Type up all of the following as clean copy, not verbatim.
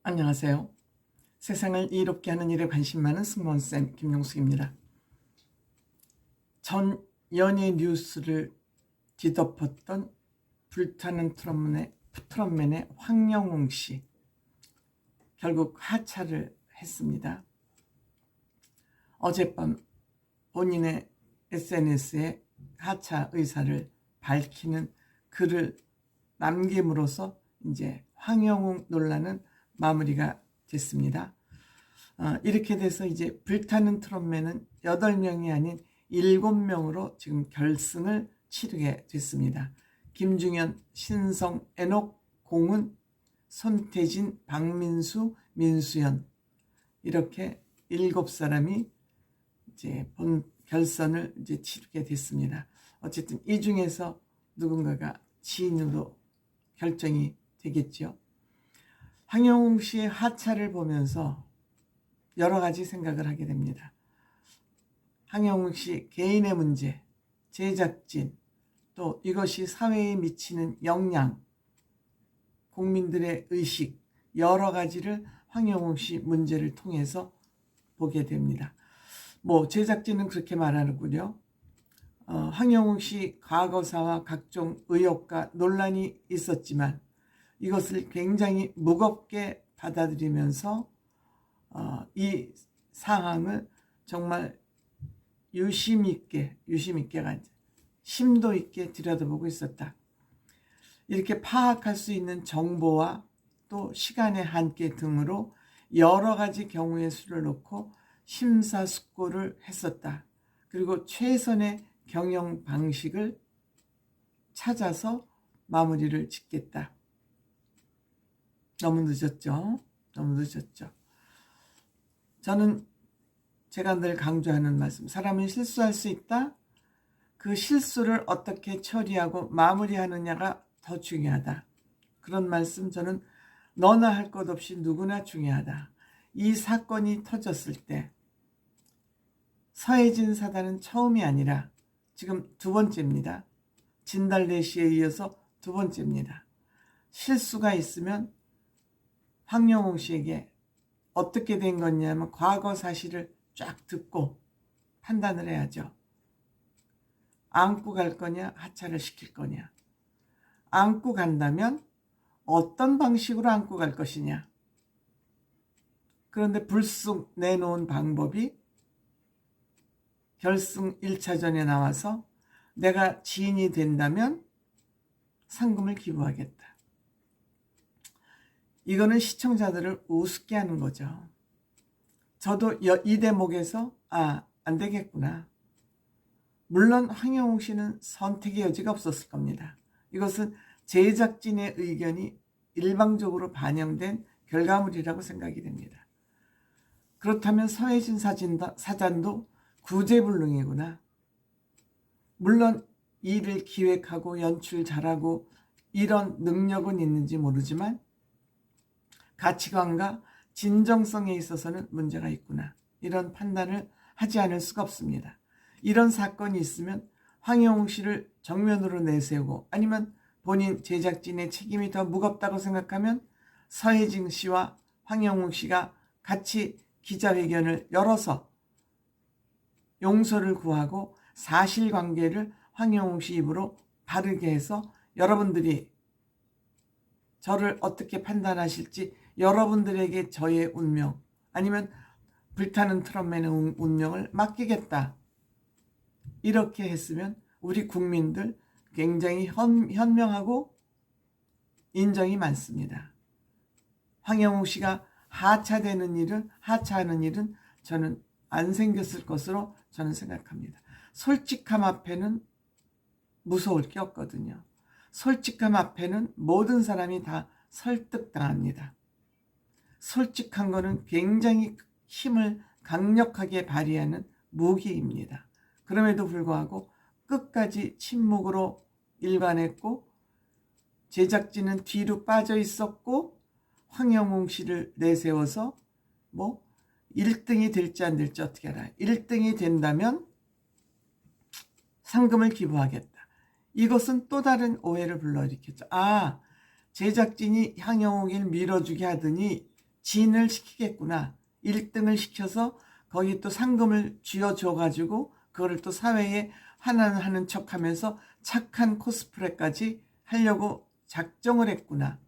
안녕하세요. 세상을 이롭게 하는 일에 관심 많은 승무원쌤 김용숙입니다. 전 연예 뉴스를 뒤덮었던 불타는 트롯맨의 황영웅 씨, 결국 하차를 했습니다. 어젯밤 본인의 SNS에 하차 의사를 밝히는 글을 남김으로써 이제 황영웅 논란은 마무리가 됐습니다. 이렇게 돼서 이제 불타는 트롯맨은 8명이 아닌 7명으로 지금 결승을 치르게 됐습니다. 김중현, 신성, 애녹, 공은, 손태진, 박민수, 민수연, 이렇게 7사람이 이제 본 결선을 이제 치르게 됐습니다. 어쨌든 이 중에서 누군가가 지인으로 결정이 되겠죠. 황영웅 씨의 하차를 보면서 여러 가지 생각을 하게 됩니다. 황영웅 씨 개인의 문제, 제작진, 또 이것이 사회에 미치는 영향, 국민들의 의식, 여러 가지를 황영웅 씨 문제를 통해서 보게 됩니다. 제작진은 그렇게 말하는군요. 황영웅 씨 과거사와 각종 의혹과 논란이 있었지만 이것을 굉장히 무겁게 받아들이면서 이 상황을 정말 유심 있게가 심도 있게 들여다보고 있었다. 이렇게 파악할 수 있는 정보와 또 시간의 한계 등으로 여러 가지 경우의 수를 놓고 심사숙고를 했었다. 그리고 최선의 경영 방식을 찾아서 마무리를 짓겠다. 너무 늦었죠. 저는 제가 늘 강조하는 말씀, 사람은 실수할 수 있다. 그 실수를 어떻게 처리하고 마무리하느냐가 더 중요하다. 그런 말씀 저는 너나 할 것 없이 누구나 중요하다. 이 사건이 터졌을 때 서해진 사단은 처음이 아니라 지금 2번째입니다. 진달래 씨에 이어서 2번째입니다. 실수가 있으면 황영웅 씨에게 어떻게 된 거냐면 과거 사실을 쫙 듣고 판단을 해야죠. 안고 갈 거냐, 하차를 시킬 거냐. 안고 간다면 어떤 방식으로 안고 갈 것이냐. 그런데 불쑥 내놓은 방법이 결승 1차전에 나와서 내가 지인이 된다면 상금을 기부하겠다. 이거는 시청자들을 우습게 하는 거죠. 저도 이 대목에서 안 되겠구나. 물론 황영웅 씨는 선택의 여지가 없었을 겁니다. 이것은 제작진의 의견이 일방적으로 반영된 결과물이라고 생각이 됩니다. 그렇다면 서해진 사단도 구제불능이구나. 물론 일을 기획하고 연출 잘하고 이런 능력은 있는지 모르지만 가치관과 진정성에 있어서는 문제가 있구나. 이런 판단을 하지 않을 수가 없습니다. 이런 사건이 있으면 황영웅 씨를 정면으로 내세우고 아니면 본인 제작진의 책임이 더 무겁다고 생각하면 서해진 씨와 황영웅 씨가 같이 기자회견을 열어서 용서를 구하고 사실관계를 황영웅 씨 입으로 바르게 해서 여러분들이 저를 어떻게 판단하실지 여러분들에게 저의 운명 아니면 불타는 트롯맨의 운명을 맡기겠다. 이렇게 했으면 우리 국민들 굉장히 현명하고 인정이 많습니다. 황영웅 씨가 하차하는 일은 저는 안 생겼을 것으로 저는 생각합니다. 솔직함 앞에는 무서울 게 없거든요. 솔직함 앞에는 모든 사람이 다 설득당합니다. 솔직한 거는 굉장히 힘을 강력하게 발휘하는 무기입니다. 그럼에도 불구하고 끝까지 침묵으로 일관했고 제작진은 뒤로 빠져 있었고 황영웅 씨를 내세워서 1등이 될지 안 될지 어떻게 알아. 1등이 된다면 상금을 기부하겠다. 이것은 또 다른 오해를 불러일으켰죠. 제작진이 황영웅을 밀어주게 하더니 진을 시키겠구나. 1등을 시켜서 거기 또 상금을 쥐어줘가지고 그거를 또 사회에 환원하는 척하면서 착한 코스프레까지 하려고 작정을 했구나.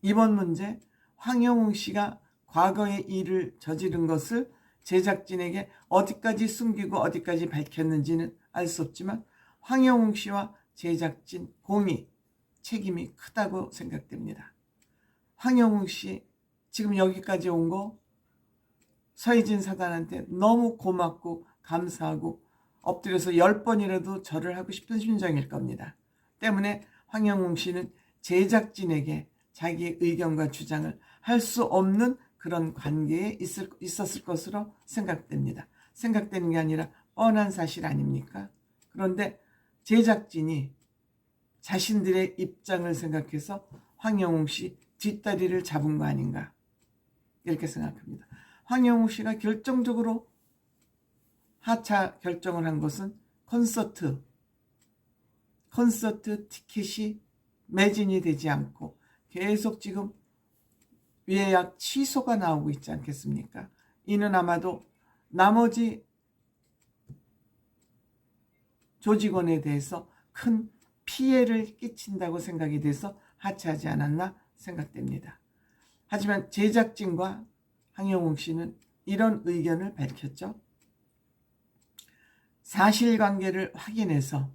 이번 문제, 황영웅 씨가 과거의 일을 저지른 것을 제작진에게 어디까지 숨기고 어디까지 밝혔는지는 알 수 없지만 황영웅 씨와 제작진 공이 책임이 크다고 생각됩니다. 황영웅 씨 지금 여기까지 온 거 서희진 사단한테 너무 고맙고 감사하고 엎드려서 10번이라도 절을 하고 싶은 심정일 겁니다. 때문에 황영웅 씨는 제작진에게 자기의 의견과 주장을 할 수 없는 그런 관계에 있었을 것으로 생각됩니다. 생각되는 게 아니라 뻔한 사실 아닙니까? 그런데 제작진이 자신들의 입장을 생각해서 황영웅 씨 뒷다리를 잡은 거 아닌가 이렇게 생각합니다. 황영웅 씨가 결정적으로 하차 결정을 한 것은 콘서트 티켓이 매진이 되지 않고 계속 지금 예약 취소가 나오고 있지 않겠습니까? 이는 아마도 나머지 조직원에 대해서 큰 피해를 끼친다고 생각이 돼서 하차하지 않았나 생각됩니다. 하지만 제작진과 황영웅 씨는 이런 의견을 밝혔죠. 사실관계를 확인해서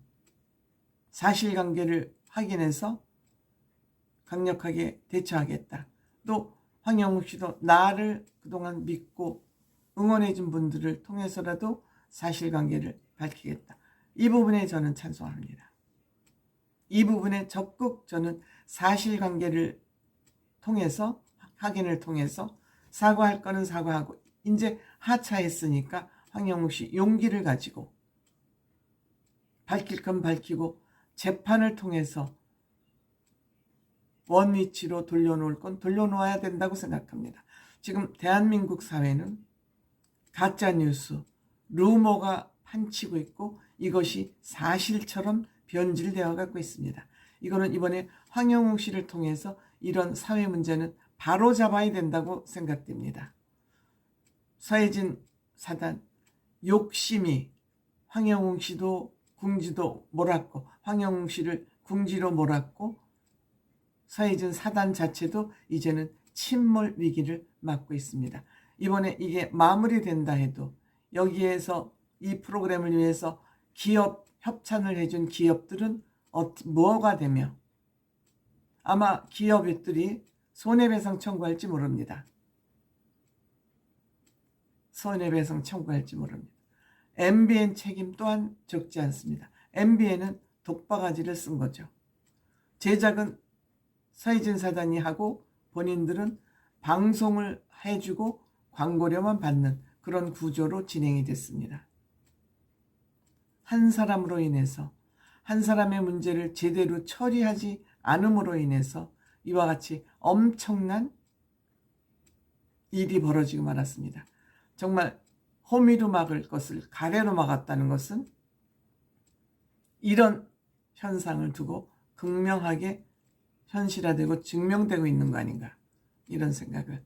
강력하게 대처하겠다. 또 황영웅 씨도 나를 그동안 믿고 응원해준 분들을 통해서라도 사실관계를 밝히겠다. 이 부분에 저는 찬성합니다. 이 부분에 적극 저는 사실관계를 통해서 확인을 통해서 사과할 거는 사과하고 이제 하차했으니까 황영웅 씨 용기를 가지고 밝힐 건 밝히고 재판을 통해서 원위치로 돌려놓을 건 돌려놓아야 된다고 생각합니다. 지금 대한민국 사회는 가짜뉴스, 루머가 판치고 있고 이것이 사실처럼 변질되어 가고 있습니다. 이거는 이번에 황영웅 씨를 통해서 이런 사회 문제는 바로 잡아야 된다고 생각됩니다. 서혜진 사단 욕심이 황영웅 씨도 궁지도 몰았고 황영웅 씨를 궁지로 몰았고 서혜진 사단 자체도 이제는 침몰 위기를 맞고 있습니다. 이번에 이게 마무리된다 해도 여기에서 이 프로그램을 위해서 기업 협찬을 해준 기업들은 뭐가 되며 아마 기업들이 손해배상 청구할지 모릅니다. 손해배상 청구할지 모릅니다. MBN 책임 또한 적지 않습니다. MBN은 독바가지를 쓴 거죠. 제작은 서희진 사단이 하고 본인들은 방송을 해주고 광고료만 받는 그런 구조로 진행이 됐습니다. 한 사람으로 인해서 한 사람의 문제를 제대로 처리하지 않음으로 인해서 이와 같이 엄청난 일이 벌어지고 말았습니다. 정말 호미로 막을 것을 가래로 막았다는 것은 이런 현상을 두고 극명하게 현실화되고 증명되고 있는 거 아닌가 이런 생각을